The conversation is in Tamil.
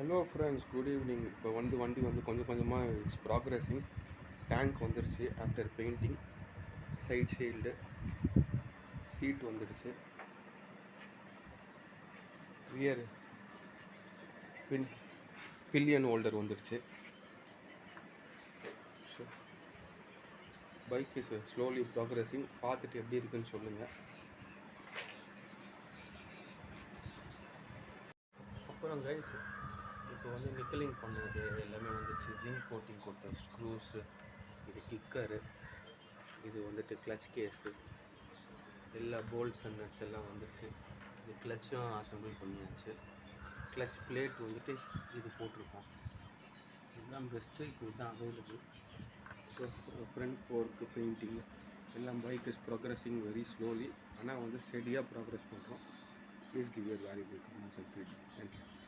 Hello friends, good evening. இப்போ வண்டி கொஞ்சம் கொஞ்சமாக இட்ஸ் ப்ராக்ரஸிங். டேங்க் வந்துடுச்சு after painting. Side shield seat வந்துடுச்சு. ரியர் பில்லியன் ஹோல்டர் வந்துடுச்சு. So bike is slowly progressing. பார்த்துட்டு எப்படி இருக்குன்னு சொல்லுங்கள். அப்புறம் கைஸ், இப்போ நிக்கலிங் பண்ணது எல்லாமே வந்துடுச்சு. ஜிங்க் கோட்டிங் கொடுத்த ஸ்க்ரூஸு, இது கிக்கரு, இது கிளச் கேஸு, எல்லா போல்ட்ஸ் அண்ட் நட்ஸ் எல்லாம் வந்துடுச்சு. இது கிளச்சும் அசம்பிள் பண்ணியாச்சு. கிளச் பிளேட் இது போட்டிருக்கோம். இதுதான் பெஸ்ட்டு, இப்போ இதுதான் available. So front fork painting எல்லாம் bike is progressing very slowly. ஆனால் ஸ்டெடியாக ப்ராக்ரஸ் பண்ணுறோம். Please give your valuable comments and feedback. Thank you.